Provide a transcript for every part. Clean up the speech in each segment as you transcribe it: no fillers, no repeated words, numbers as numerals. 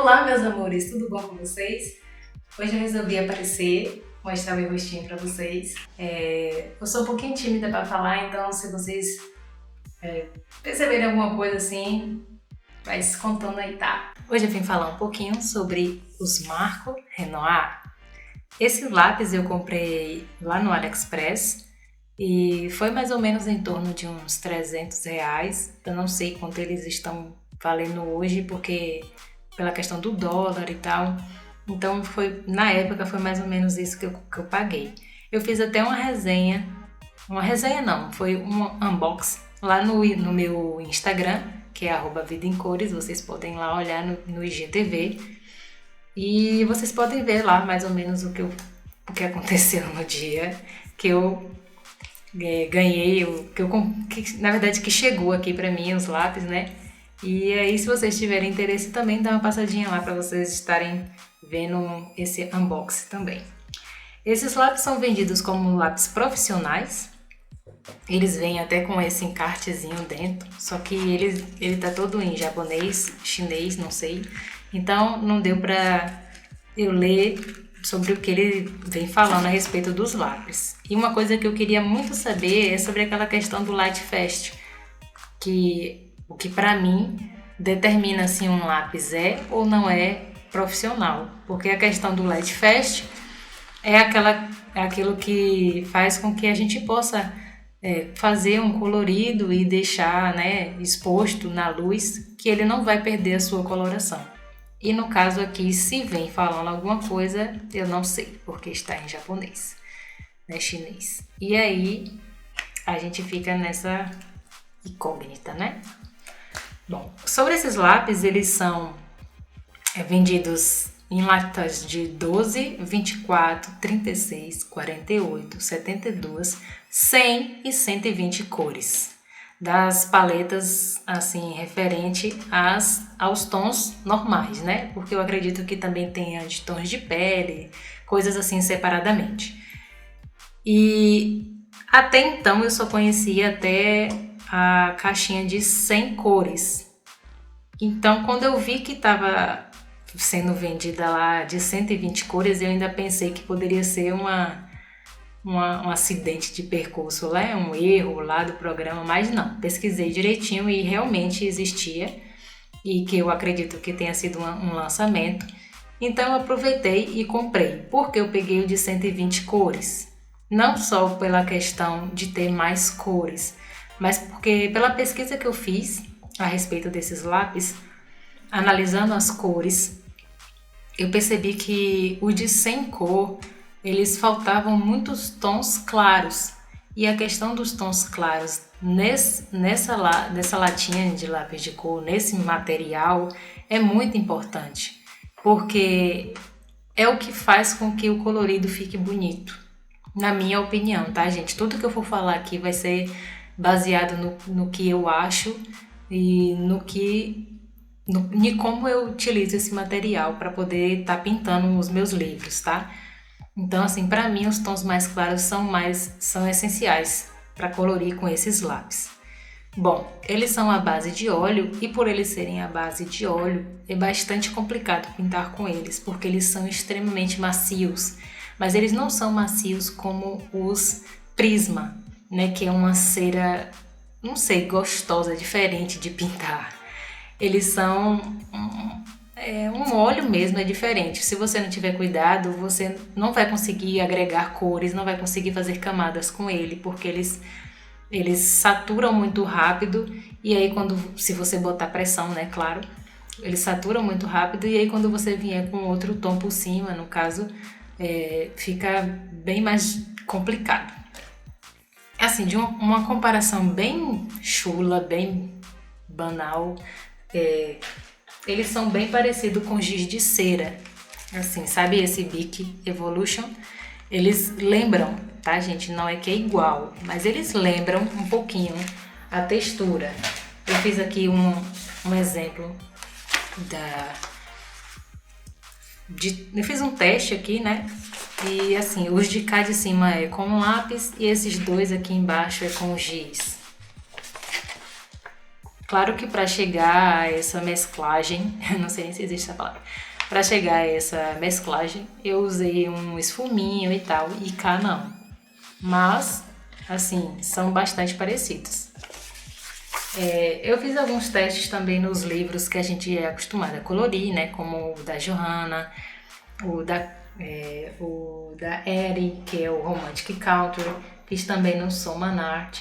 Olá, meus amores, tudo bom com vocês? Hoje eu resolvi aparecer, mostrar meu rostinho pra vocês. Eu sou um pouquinho tímida pra falar, então se vocês perceberem alguma coisa assim, vai se contando aí, tá? Hoje eu vim falar um pouquinho sobre os Marco Renoir. Esse lápis eu comprei lá no AliExpress e foi mais ou menos em torno de uns R$300. Eu não sei quanto eles estão valendo hoje, porque pela questão do dólar e tal. Então na época foi mais ou menos isso que eu paguei. Eu fiz até uma resenha não, foi um unboxing lá no meu Instagram, que é @vidaemcores, vocês podem lá olhar no IGTV e vocês podem ver lá mais ou menos o que aconteceu no dia que eu ganhei, na verdade que chegou aqui pra mim os lápis, né? E aí, se vocês tiverem interesse também, dá uma passadinha lá para vocês estarem vendo esse unboxing também. Esses lápis são vendidos como lápis profissionais. Eles vêm até com esse encartezinho dentro, só que ele tá todo em japonês, chinês, não sei. Então não deu para eu ler sobre o que ele vem falando a respeito dos lápis. E uma coisa que eu queria muito saber é sobre aquela questão do Light Fast, o que para mim determina se um lápis é ou não é profissional, porque a questão do Light Fast é aquilo que faz com que a gente possa fazer um colorido e deixar, né, exposto na luz, que ele não vai perder a sua coloração. E no caso aqui, se vem falando alguma coisa, eu não sei, porque está em japonês, né, chinês. E aí a gente fica nessa incógnita, né? Bom, sobre esses lápis, eles são vendidos em latas de 12, 24, 36, 48, 72, 100 e 120 cores. Das paletas, assim, referente aos tons normais, né? Porque eu acredito que também tenha de tons de pele, coisas assim separadamente. E até então eu só conhecia até a caixinha de 100 cores. Então, quando eu vi que estava sendo vendida lá de 120 cores, eu ainda pensei que poderia ser um acidente de percurso lá, um erro lá do programa, mas não, pesquisei direitinho e realmente existia, e que eu acredito que tenha sido um lançamento. Então eu aproveitei e comprei, porque eu peguei o de 120 cores, não só pela questão de ter mais cores, mas porque pela pesquisa que eu fiz a respeito desses lápis, analisando as cores, eu percebi que o de 100 cor, eles faltavam muitos tons claros. E a questão dos tons claros nessa latinha de lápis de cor, nesse material, é muito importante, porque é o que faz com que o colorido fique bonito, na minha opinião, tá, gente? Tudo que eu for falar aqui vai ser baseado no que eu acho e em como eu utilizo esse material para poder estar pintando os meus livros, tá? Então, assim, para mim os tons mais claros são essenciais para colorir com esses lápis. Bom, eles são à base de óleo e por eles serem à base de óleo é bastante complicado pintar com eles, porque eles são extremamente macios, mas eles não são macios como os Prisma, né, que é uma cera, não sei, gostosa, diferente de pintar. Eles são um óleo mesmo, é diferente. Se você não tiver cuidado, você não vai conseguir agregar cores, não vai conseguir fazer camadas com ele, porque eles saturam muito rápido e aí se você botar pressão, né, claro, eles saturam muito rápido e aí quando você vier com outro tom por cima, no caso, fica bem mais complicado. Assim, de uma comparação bem chula, bem banal, eles são bem parecidos com giz de cera, assim, sabe esse Bic Evolution? Eles lembram, tá, gente? Não é que é igual, mas eles lembram um pouquinho a textura. Eu fiz aqui um exemplo eu fiz um teste aqui, né? E assim, os de cá de cima é com lápis e esses dois aqui embaixo é com giz. Claro que para chegar a essa mesclagem, não sei nem se existe essa palavra, para chegar a essa mesclagem, eu usei um esfuminho e tal, e cá não. Mas, assim, são bastante parecidos. Eu fiz alguns testes também nos livros que a gente é acostumado a colorir, né? Como o da Johanna, o da Eri, que é o Romantic Country. Fiz também no Soman Art.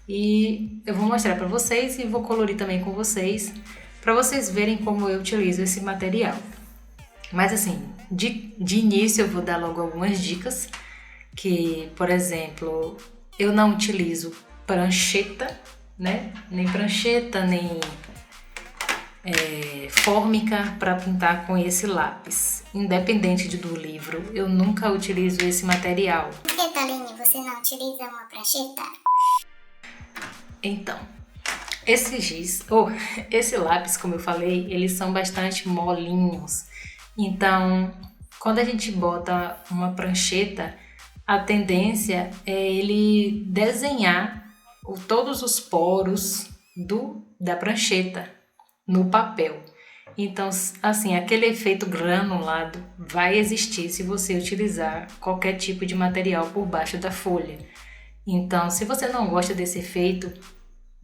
E eu vou mostrar para vocês e vou colorir também com vocês, para vocês verem como eu utilizo esse material. Mas assim, de início eu vou dar logo algumas dicas, que, por exemplo, eu não utilizo prancheta, né? Nem prancheta, nem fórmica para pintar com esse lápis. Independente do livro, eu nunca utilizo esse material. Por que, Taline, você não utiliza uma prancheta? Então, esse lápis, como eu falei, eles são bastante molinhos. Então, quando a gente bota uma prancheta, a tendência é ele desenhar todos os poros da prancheta no papel. Então, assim, aquele efeito granulado vai existir se você utilizar qualquer tipo de material por baixo da folha. Então, se você não gosta desse efeito,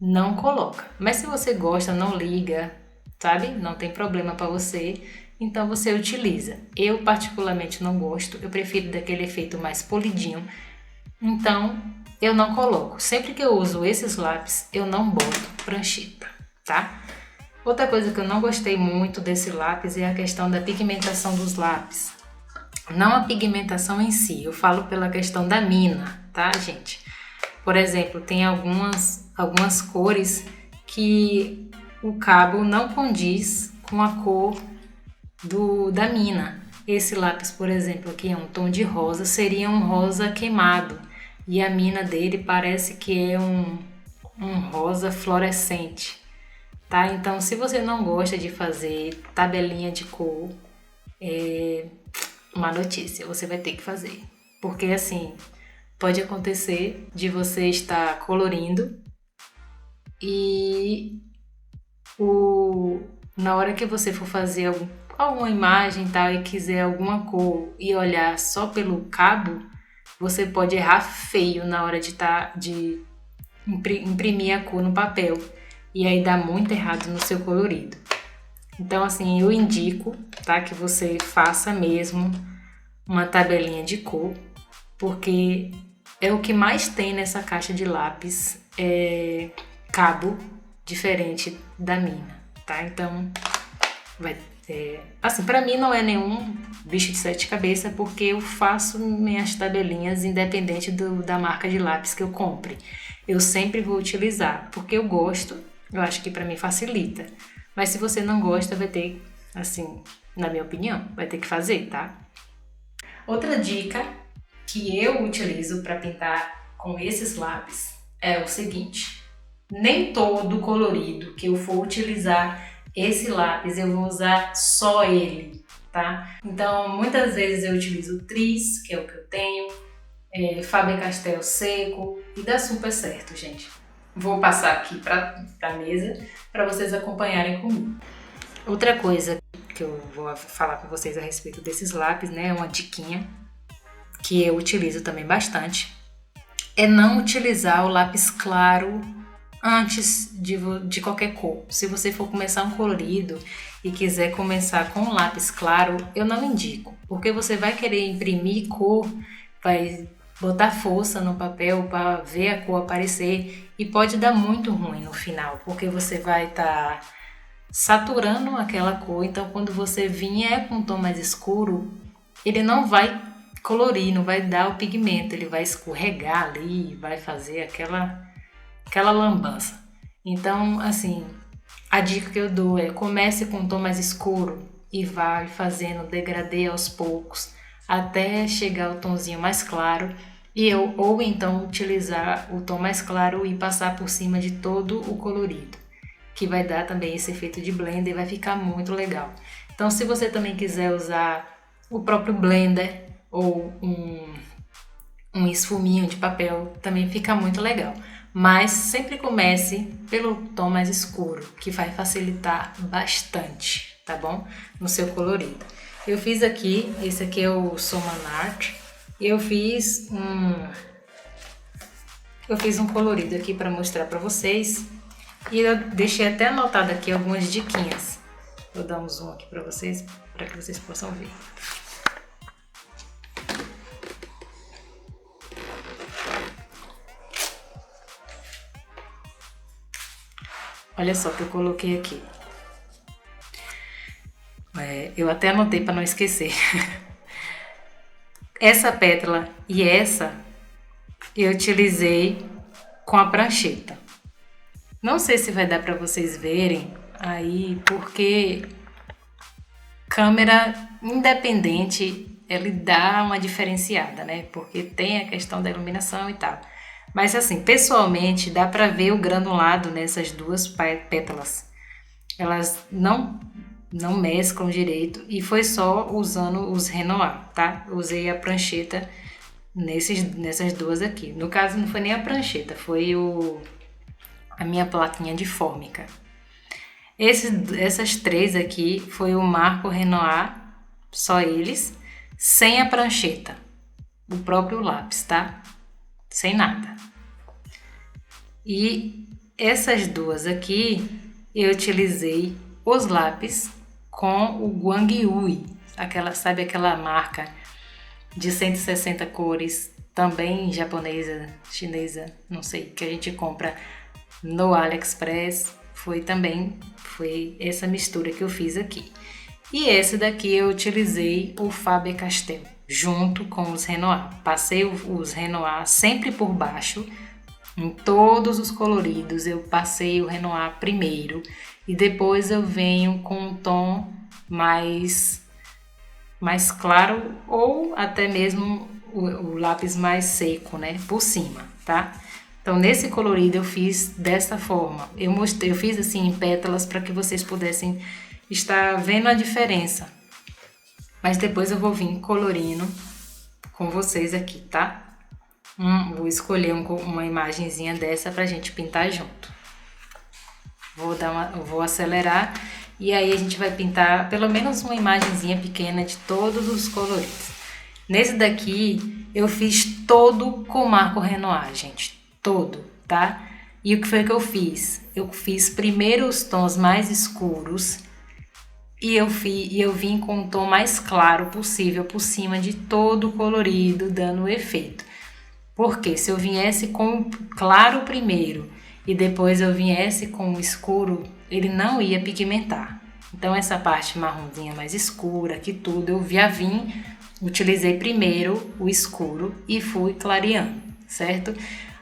não coloca. Mas se você gosta, não liga, sabe? Não tem problema para você, então você utiliza. Eu particularmente não gosto, eu prefiro daquele efeito mais polidinho. Então, eu não coloco. Sempre que eu uso esses lápis, eu não boto prancheta, tá? Outra coisa que eu não gostei muito desse lápis é a questão da pigmentação dos lápis. Não a pigmentação em si, eu falo pela questão da mina, tá, gente? Por exemplo, tem algumas cores que o cabo não condiz com a cor da mina. Esse lápis, por exemplo, aqui é um tom de rosa, seria um rosa queimado. E a mina dele parece que é um rosa fluorescente, tá? Então, se você não gosta de fazer tabelinha de cor, uma notícia, você vai ter que fazer. Porque, assim, pode acontecer de você estar colorindo e na hora que você for fazer alguma imagem tal, e quiser alguma cor e olhar só pelo cabo, você pode errar feio na hora de imprimir a cor no papel. E aí dá muito errado no seu colorido. Então, assim, eu indico, tá, que você faça mesmo uma tabelinha de cor, porque é o que mais tem nessa caixa de lápis, cabo diferente da mina, tá? Então, assim, pra mim não é nenhum bicho de sete cabeças, porque eu faço minhas tabelinhas independente da marca de lápis que eu compre. Eu sempre vou utilizar, porque eu gosto, eu acho que pra mim facilita. Mas se você não gosta, vai ter, assim, na minha opinião, vai ter que fazer, tá? Outra dica que eu utilizo para pintar com esses lápis é o seguinte: nem todo colorido que eu for utilizar esse lápis eu vou usar só ele, tá? Então, muitas vezes eu utilizo o Tris, que é o que eu tenho, Faber-Castell seco, e dá super certo, gente. Vou passar aqui para a mesa para vocês acompanharem comigo. Outra coisa que eu vou falar com vocês a respeito desses lápis, né, é uma diquinha que eu utilizo também bastante, é não utilizar o lápis claro antes de qualquer cor. Se você for começar um colorido e quiser começar com um lápis claro, eu não indico, porque você vai querer imprimir cor, vai botar força no papel para ver a cor aparecer e pode dar muito ruim no final, porque você vai estar saturando aquela cor. Então, quando você vier com um tom mais escuro, ele não vai colorir, não vai dar o pigmento, ele vai escorregar ali, vai fazer aquela lambança. Então, assim, a dica que eu dou é: comece com um tom mais escuro e vai fazendo degradê aos poucos até chegar ao tomzinho mais claro, ou então utilizar o tom mais claro e passar por cima de todo o colorido, que vai dar também esse efeito de blender e vai ficar muito legal. Então, se você também quiser usar o próprio blender ou um esfuminho de papel, também fica muito legal. mas sempre comece pelo tom mais escuro, que vai facilitar bastante, tá bom? No seu colorido. Eu fiz aqui, esse aqui é o Soman Art, e eu fiz um colorido aqui para mostrar para vocês, e eu deixei até anotado aqui algumas diquinhas. Vou dar um zoom aqui para vocês, para que vocês possam ver. Olha só o que eu coloquei aqui. Eu até anotei para não esquecer. Essa pétala e essa eu utilizei com a prancheta. Não sei se vai dar para vocês verem aí, porque câmera independente ele dá uma diferenciada, né? Porque tem a questão da iluminação e tal. Mas assim, pessoalmente dá para ver o granulado nessas duas pétalas. Elas não mesclam direito e foi só usando os Renoir, tá? Usei a prancheta nessas duas aqui. No caso não foi nem a prancheta, foi a minha plaquinha de fórmica. Essas três aqui foi o Marco Renoir, só eles, sem a prancheta, o próprio lápis, tá? Sem nada. E essas duas aqui eu utilizei os lápis com o Guangyui, sabe aquela marca de 160 cores, também japonesa, chinesa, não sei, que a gente compra no AliExpress. Foi essa mistura que eu fiz aqui. E esse daqui eu utilizei o Faber-Castell junto com os Renoir. Passei os Renoir sempre por baixo, em todos os coloridos eu passei o Renoir primeiro e depois eu venho com um tom mais claro ou até mesmo o lápis mais seco, né, por cima, tá? Então nesse colorido eu fiz dessa forma. Eu fiz assim em pétalas para que vocês pudessem estar vendo a diferença. Mas depois eu vou vir colorindo com vocês aqui, tá? Vou escolher uma imagenzinha dessa pra gente pintar junto. Vou acelerar e aí a gente vai pintar pelo menos uma imagenzinha pequena de todos os coloridos. Nesse daqui eu fiz todo com Marco Renoir, gente, todo, tá? E o que foi que eu fiz? Eu fiz primeiro os tons mais escuros e eu vim com o tom mais claro possível por cima de todo o colorido, dando o efeito. Porque se eu viesse com o claro primeiro e depois eu viesse com o escuro, ele não ia pigmentar. Então essa parte marronzinha mais escura, que tudo, eu utilizei primeiro o escuro e fui clareando, certo?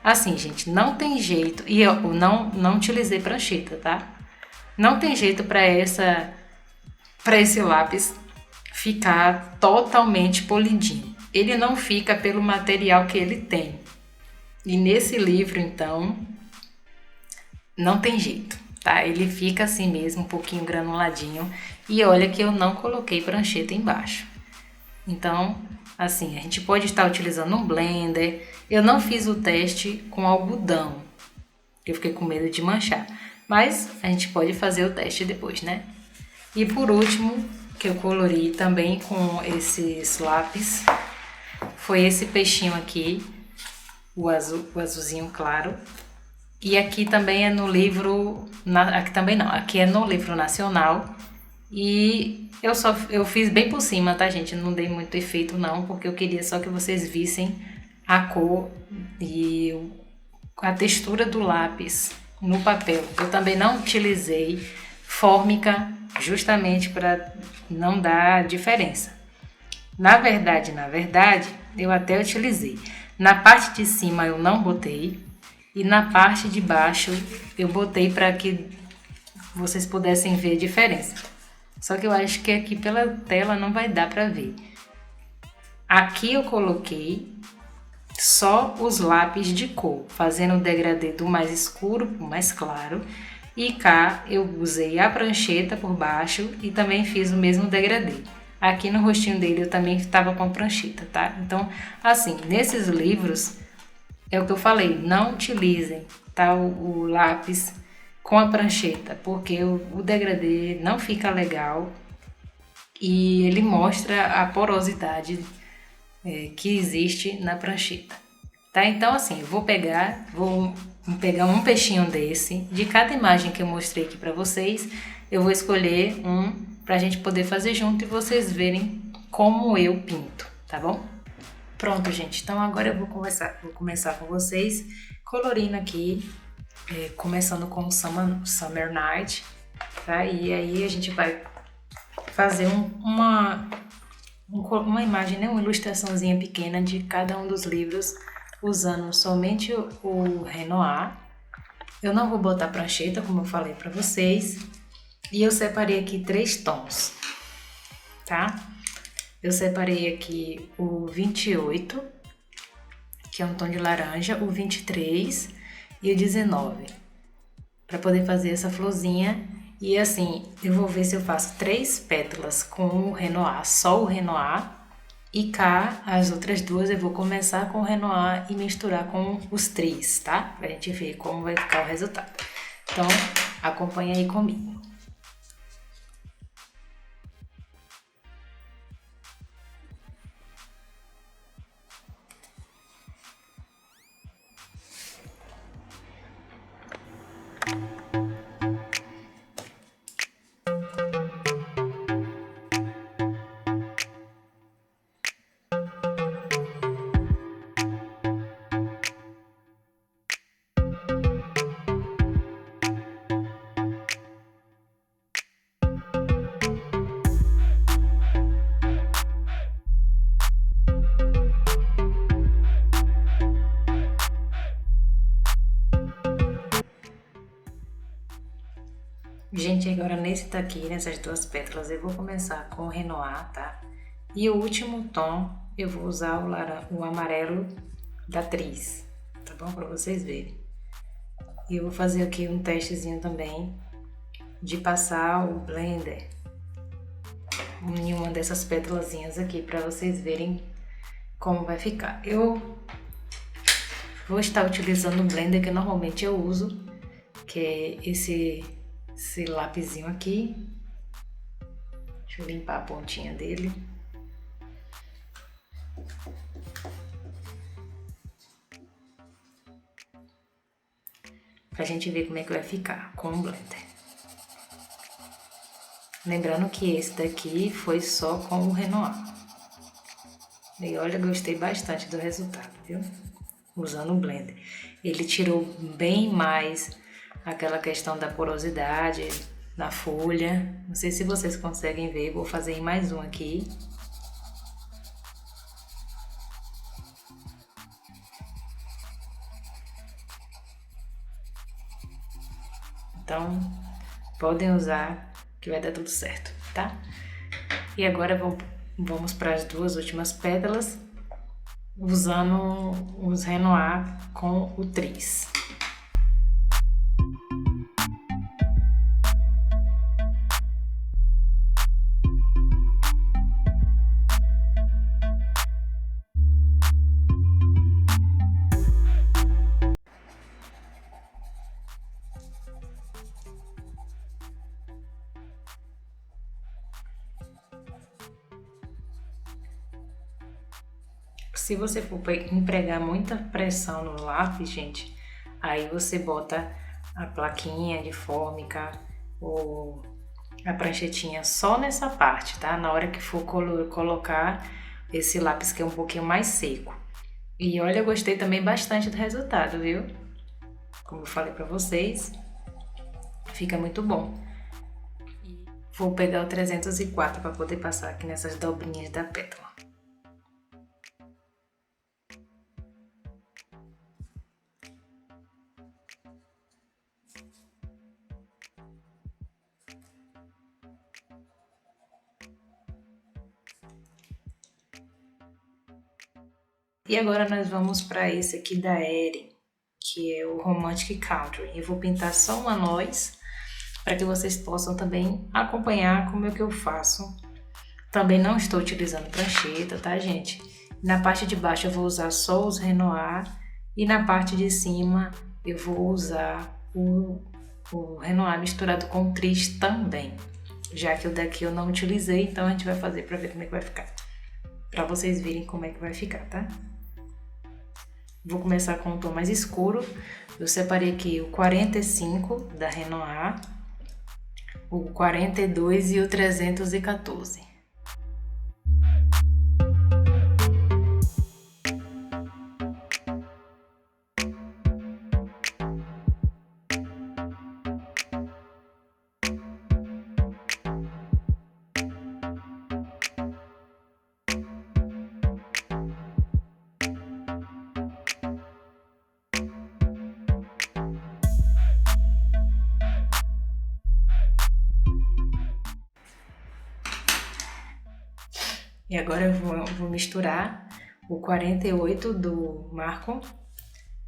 Assim, gente, não tem jeito, e eu não utilizei prancheta, tá? Não tem jeito para esse lápis ficar totalmente polidinho. Ele não fica pelo material que ele tem. E nesse livro, então, não tem jeito, tá? Ele fica assim mesmo, um pouquinho granuladinho. E olha que eu não coloquei prancheta embaixo. Então, assim, a gente pode estar utilizando um blender. Eu não fiz o teste com algodão. Eu fiquei com medo de manchar. Mas a gente pode fazer o teste depois, né? E por último, que eu colori também com esses lápis, foi esse peixinho aqui, o azulzinho claro. E aqui também é no livro, aqui é no livro nacional. E eu fiz bem por cima, tá, gente? Não dei muito efeito não, porque eu queria só que vocês vissem a cor e a textura do lápis no papel. Eu também não utilizei fórmica, justamente para não dar diferença. Na verdade, eu até utilizei. Na parte de cima eu não botei e na parte de baixo eu botei para que vocês pudessem ver a diferença. Só que eu acho que aqui pela tela não vai dar para ver. Aqui eu coloquei só os lápis de cor, fazendo o degradê do mais escuro para o mais claro. E cá eu usei a prancheta por baixo e também fiz o mesmo degradê. Aqui no rostinho dele eu também estava com a prancheta, tá? Então, assim, nesses livros, É o que eu falei, não utilizem, tá, o lápis com a prancheta, porque o degradê não fica legal e ele mostra a porosidade que existe na prancheta. Tá? Então assim, vou pegar um peixinho desse, de cada imagem que eu mostrei aqui para vocês, eu vou escolher um para a gente poder fazer junto e vocês verem como eu pinto, tá bom? Pronto, gente, então agora eu vou começar com vocês colorindo aqui, começando com o Summer Night, tá? E aí a gente vai fazer uma imagem, né? Uma ilustraçãozinha pequena de cada um dos livros, usando somente o Renoir. Eu não vou botar prancheta, como eu falei para vocês, e eu separei aqui 3 tons, tá? Eu separei aqui o 28, que é um tom de laranja, o 23 e o 19, para poder fazer essa florzinha. E assim, eu vou ver se eu faço 3 pétalas com o Renoir, só o Renoir, e cá as outras 2 eu vou começar com o Renoir e misturar com os tris, tá? Pra gente ver como vai ficar o resultado. Então, acompanha aí comigo. Gente, agora nesse daqui, nessas 2 pétalas, eu vou começar com o Renoir, tá? E o último tom, eu vou usar o amarelo da Tris, tá bom? Pra vocês verem. E eu vou fazer aqui um testezinho também de passar o blender em uma dessas pétalazinhas aqui, pra vocês verem como vai ficar. Eu vou estar utilizando o blender que normalmente eu uso, que é esse lapisinho aqui. Deixa eu limpar a pontinha dele. Pra gente ver como é que vai ficar com o blender. Lembrando que esse daqui foi só com o Renoir. E olha, gostei bastante do resultado, viu? Usando o blender. Ele tirou bem mais aquela questão da porosidade na folha. Não sei se vocês conseguem ver, vou fazer em mais um aqui. Então, podem usar que vai dar tudo certo, tá? E agora vamos para as 2 últimas pétalas, usando os Renoir com o Tris. Se você for empregar muita pressão no lápis, gente, aí você bota a plaquinha de fórmica ou a pranchetinha só nessa parte, tá? Na hora que for colocar esse lápis que é um pouquinho mais seco. E olha, eu gostei também bastante do resultado, viu? Como eu falei pra vocês, fica muito bom. Vou pegar o 304 para poder passar aqui nessas dobrinhas da pétala. E agora nós vamos para esse aqui da Erin, que é o Romantic Country. Eu vou pintar só uma noz, para que vocês possam também acompanhar como é que eu faço. Também não estou utilizando prancheta, tá, gente? Na parte de baixo eu vou usar só os Renoir E na parte de cima eu vou usar o Renoir misturado com Tris também. Já que o daqui eu não utilizei, então a gente vai fazer para ver como é que vai ficar. Para vocês verem como é que vai ficar, tá? Vou começar com o tom mais escuro. Eu separei aqui o 45 da Renoir, o 42 e o 314. E agora eu vou misturar o 48 do Marco,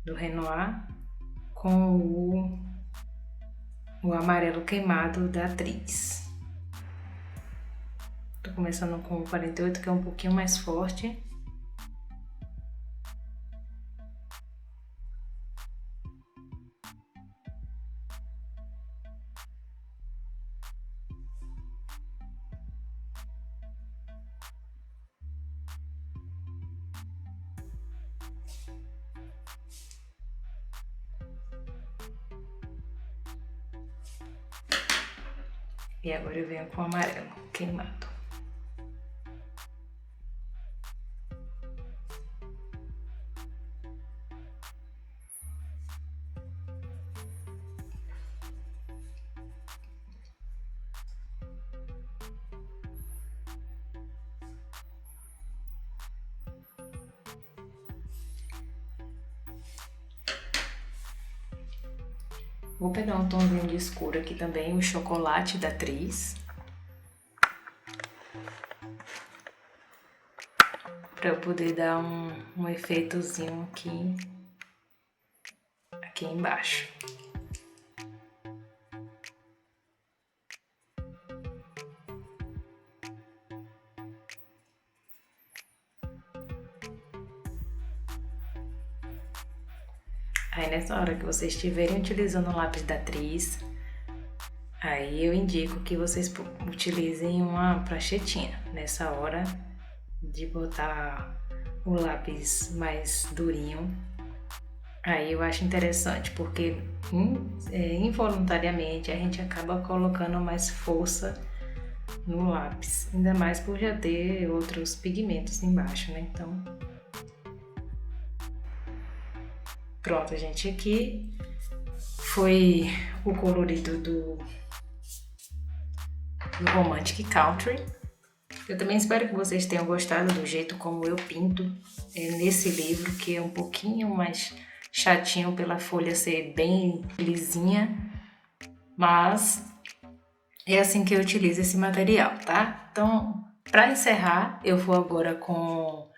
do Renoir, com o amarelo queimado da Tris. Tô começando com o 48, que é um pouquinho mais forte. E agora eu venho com o amarelo queimado. Vou pegar um tomzinho de escuro aqui também, o chocolate da Tris. Para eu poder dar um efeitozinho aqui embaixo. Aí nessa hora que vocês estiverem utilizando o lápis da Tris, aí eu indico que vocês utilizem uma pranchetinha nessa hora de botar o lápis mais durinho. Aí eu acho interessante, porque involuntariamente a gente acaba colocando mais força no lápis, ainda mais por já ter outros pigmentos embaixo, né? Então, pronto, gente, aqui foi o colorido do Romantic Country. Eu também espero que vocês tenham gostado do jeito como eu pinto nesse livro, que é um pouquinho mais chatinho pela folha ser bem lisinha, mas é assim que eu utilizo esse material, tá? Então, para encerrar, eu vou agora com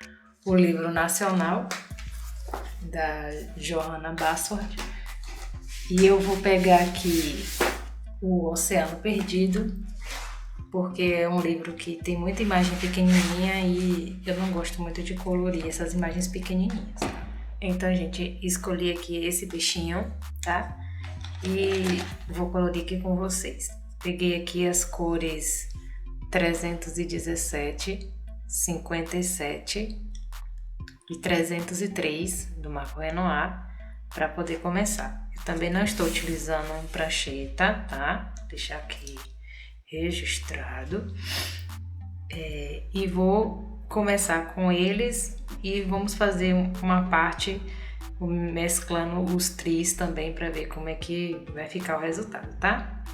o livro nacional da Johanna Basford e eu vou pegar aqui o Oceano Perdido, porque é um livro que tem muita imagem pequenininha e eu não gosto muito de colorir essas imagens pequenininhas. Então, gente, escolhi aqui esse bichinho, tá? E vou colorir aqui com vocês. Peguei aqui as cores 317, 57 e 303 do Marco Renoir para poder começar. Eu também não estou utilizando um prancheta, tá? Vou deixar aqui registrado. E vou começar com eles e vamos fazer uma parte mesclando os tris também para ver como é que vai ficar o resultado, tá?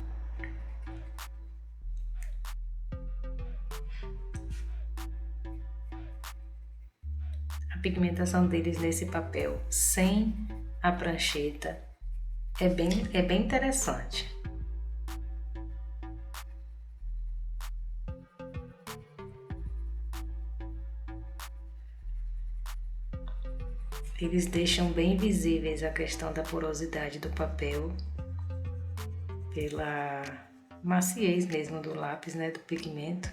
A pigmentação deles nesse papel sem a prancheta é bem interessante. Eles deixam bem visíveis a questão da porosidade do papel pela maciez mesmo do lápis, né, do pigmento.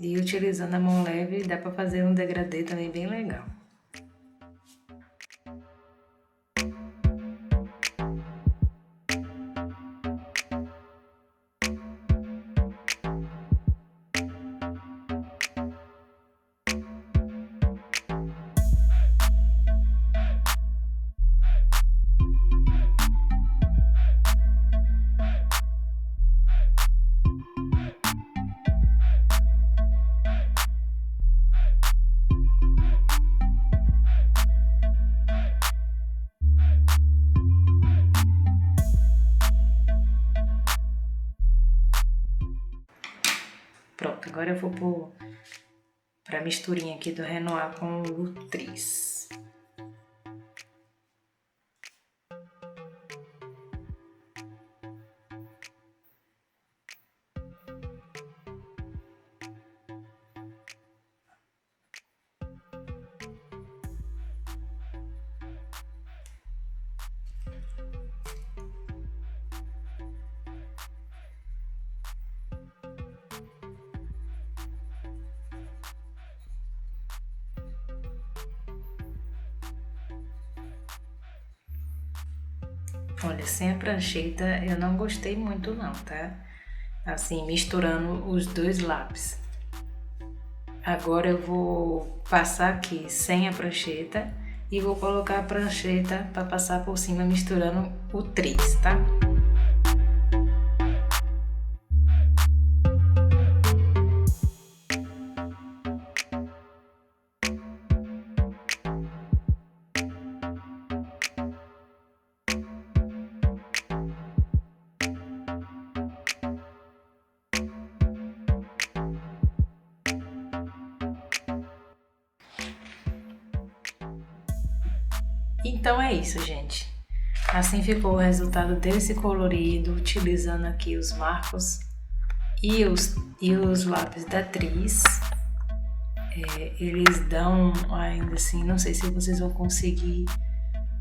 E utilizando a mão leve dá para fazer um degradê também bem legal. Agora eu vou para a misturinha aqui do Renoir com o Tris. Olha, sem a prancheta eu não gostei muito não, tá? Assim, misturando os dois lápis. Agora eu vou passar aqui sem a prancheta e vou colocar a prancheta para passar por cima misturando o Tris, tá? Então é isso, gente. Assim ficou o resultado desse colorido, utilizando aqui os marcos e os lápis da Tris. Eles dão ainda assim, não sei se vocês vão conseguir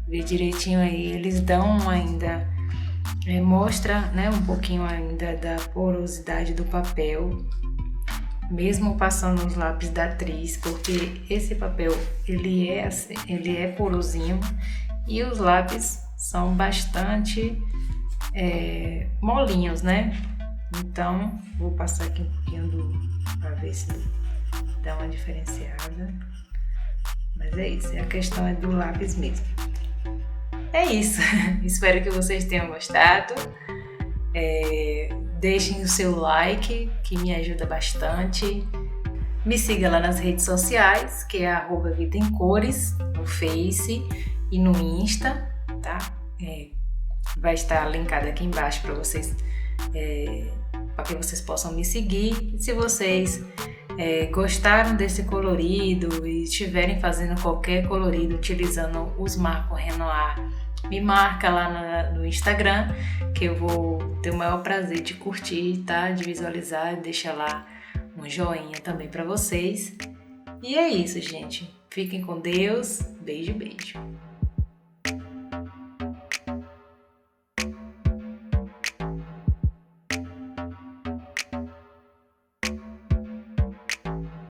ver direitinho aí, eles dão ainda, mostra, né, um pouquinho ainda da porosidade do papel, mesmo passando os lápis da Tris, porque esse papel ele é porosinho e os lápis são bastante molinhos, né? Então vou passar aqui um pouquinho para ver se dá uma diferenciada. Mas é isso, a questão é do lápis mesmo. É isso, espero que vocês tenham gostado. Deixem o seu like, que me ajuda bastante. Me siga lá nas redes sociais, que é @vitaemcores, no Face e no Insta, tá? Vai estar linkado aqui embaixo para vocês, para que vocês possam me seguir. E se vocês gostaram desse colorido e estiverem fazendo qualquer colorido utilizando os marcos Renoir, me marca lá no Instagram, que eu vou ter o maior prazer de curtir, tá? De visualizar, deixa lá um joinha também para vocês. E é isso, gente. Fiquem com Deus. Beijo, beijo.